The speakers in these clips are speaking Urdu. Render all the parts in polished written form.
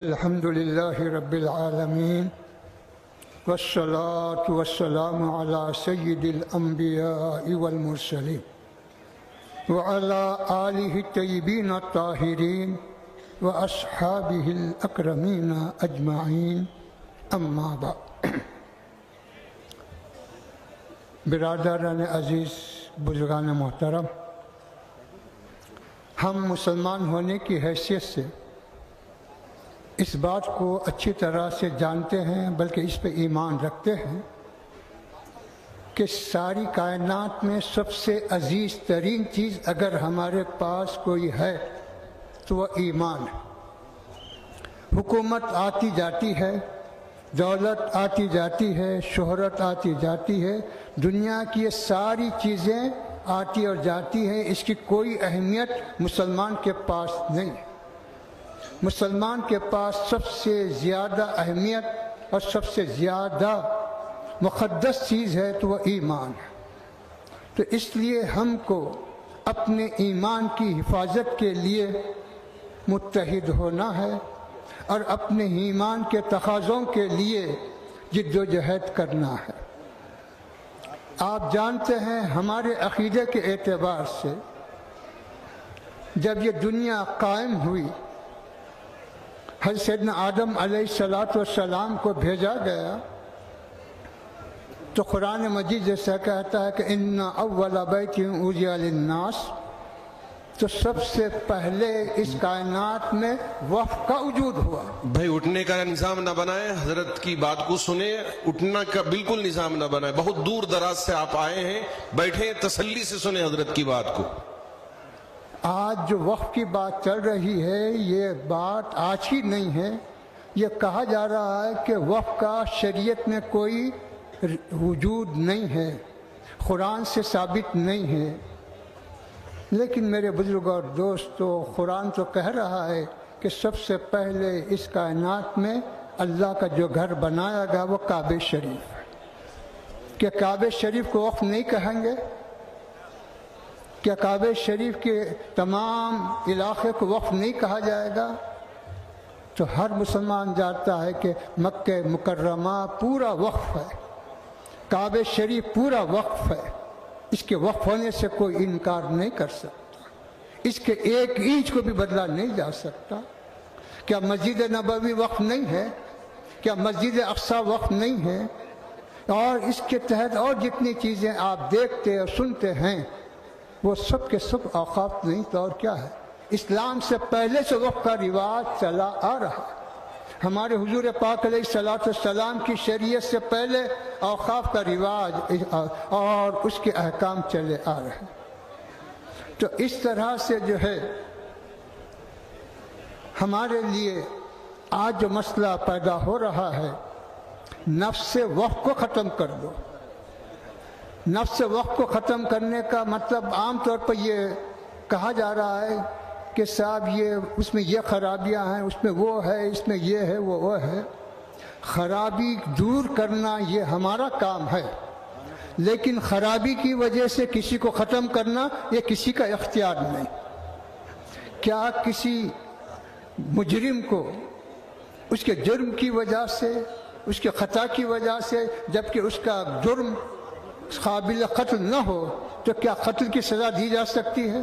الحمد لله رب العالمين والصلاة والسلام على سيد الأنبياء والمرسلين وعلى آله الطيبين الطاهرين وأصحابه الأكرمين أجمعين أما بعد برادران عزیز، بزرگان محترم، ہم مسلمان ہونے کی حیثیت سے اس بات کو اچھی طرح سے جانتے ہیں، بلکہ اس پہ ایمان رکھتے ہیں کہ ساری کائنات میں سب سے عزیز ترین چیز اگر ہمارے پاس کوئی ہے تو وہ ایمان ہے۔ حکومت آتی جاتی ہے، دولت آتی جاتی ہے، شہرت آتی جاتی ہے، دنیا کی یہ ساری چیزیں آتی اور جاتی ہیں، اس کی کوئی اہمیت مسلمان کے پاس نہیں۔ مسلمان کے پاس سب سے زیادہ اہمیت اور سب سے زیادہ مقدس چیز ہے تو وہ ایمان ہے۔ تو اس لیے ہم کو اپنے ایمان کی حفاظت کے لیے متحد ہونا ہے اور اپنے ایمان کے تقاضوں کے لیے جد و جہد کرنا ہے۔ آپ جانتے ہیں ہمارے عقیدے کے اعتبار سے جب یہ دنیا قائم ہوئی، حضرت سیدنا آدم علیہ السلام کو بھیجا گیا تو قرآن مجید جیسا کہتا ہے کہ ان اول بیت وضع للناس، تو سب سے پہلے اس کائنات میں وقف کا وجود ہوا۔ بھائی اٹھنے کا نظام نہ بنائے، حضرت کی بات کو سنیں، اٹھنا کا بالکل نظام نہ بنائے۔ بہت دور دراز سے آپ آئے ہیں، بیٹھیں تسلی سے سنیں حضرت کی بات کو۔ آج جو وقف کی بات چل رہی ہے یہ بات آج ہی نہیں ہے، یہ کہا جا رہا ہے کہ وقف کا شریعت میں کوئی وجود نہیں ہے، قرآن سے ثابت نہیں ہے۔ لیکن میرے بزرگ اور دوستو، قرآن تو کہہ رہا ہے کہ سب سے پہلے اس کائنات میں اللہ کا جو گھر بنایا گیا وہ کعبہ شریف ہے۔ کہ کعبہ شریف کو وقف نہیں کہیں گے؟ کیا کعبہ شریف کے تمام علاقے کو وقف نہیں کہا جائے گا؟ تو ہر مسلمان جانتا ہے کہ مکہ مکرمہ پورا وقف ہے، کعبہ شریف پورا وقف ہے، اس کے وقف ہونے سے کوئی انکار نہیں کر سکتا، اس کے ایک اینچ کو بھی بدلا نہیں جا سکتا۔ کیا مسجد نبوی وقف نہیں ہے؟ کیا مسجد اقصی وقف نہیں ہے؟ اور اس کے تحت اور جتنی چیزیں آپ دیکھتے اور سنتے ہیں وہ سب کے سب اوقاف نہیں تو اور کیا ہے؟ اسلام سے پہلے سے وقف کا رواج چلا آ رہا ہے۔ ہمارے حضور پاک علیہ السلام کی شریعت سے پہلے اوقاف کا رواج اور اس کے احکام چلے آ رہے ہیں۔ تو اس طرح سے جو ہے ہمارے لیے آج جو مسئلہ پیدا ہو رہا ہے، نفس وقف کو ختم کر دو۔ نفس وقف کو ختم کرنے کا مطلب عام طور پر یہ کہا جا رہا ہے کہ صاحب یہ اس میں یہ خرابیاں ہیں، اس میں وہ ہے، اس میں یہ ہے وہ ہے۔ خرابی دور کرنا یہ ہمارا کام ہے، لیکن خرابی کی وجہ سے کسی کو ختم کرنا یہ کسی کا اختیار نہیں۔ کیا کسی مجرم کو اس کے جرم کی وجہ سے، اس کے خطا کی وجہ سے، جبکہ اس کا جرم قابل قتل نہ ہو، تو کیا قتل کی سزا دی جا سکتی ہے؟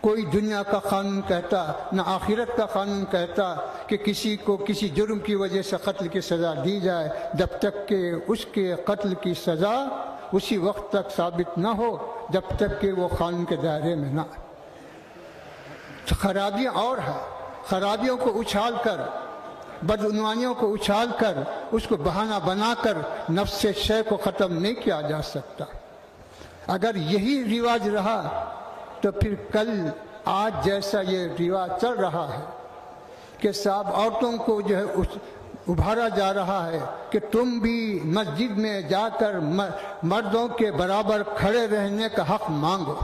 کوئی دنیا کا قانون کہتا نہ آخرت کا قانون کہتا کہ کسی کو کسی جرم کی وجہ سے قتل کی سزا دی جائے، جب تک کہ اس کے قتل کی سزا اسی وقت تک ثابت نہ ہو جب تک کہ وہ قانون کے دائرے میں نہ آئے۔ تو خرابیاں اور ہیں، خرابیوں کو اچھال کر، بدعنوانیوں کو اچھال کر، اس کو بہانہ بنا کر نفس شے کو ختم نہیں کیا جا سکتا۔ اگر یہی رواج رہا تو پھر کل آج جیسا یہ رواج چل رہا ہے کہ صاحب عورتوں کو جو ہے ابھارا جا رہا ہے کہ تم بھی مسجد میں جا کر مردوں کے برابر کھڑے رہنے کا حق مانگو۔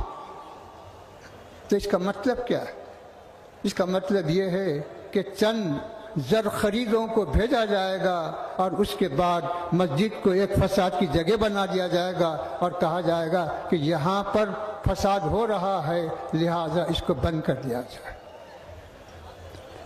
تو اس کا مطلب کیا ہے؟ اس کا مطلب یہ ہے کہ چند زر خریدوں کو بھیجا جائے گا اور اس کے بعد مسجد کو ایک فساد کی جگہ بنا دیا جائے گا اور کہا جائے گا کہ یہاں پر فساد ہو رہا ہے لہٰذا اس کو بند کر دیا جائے۔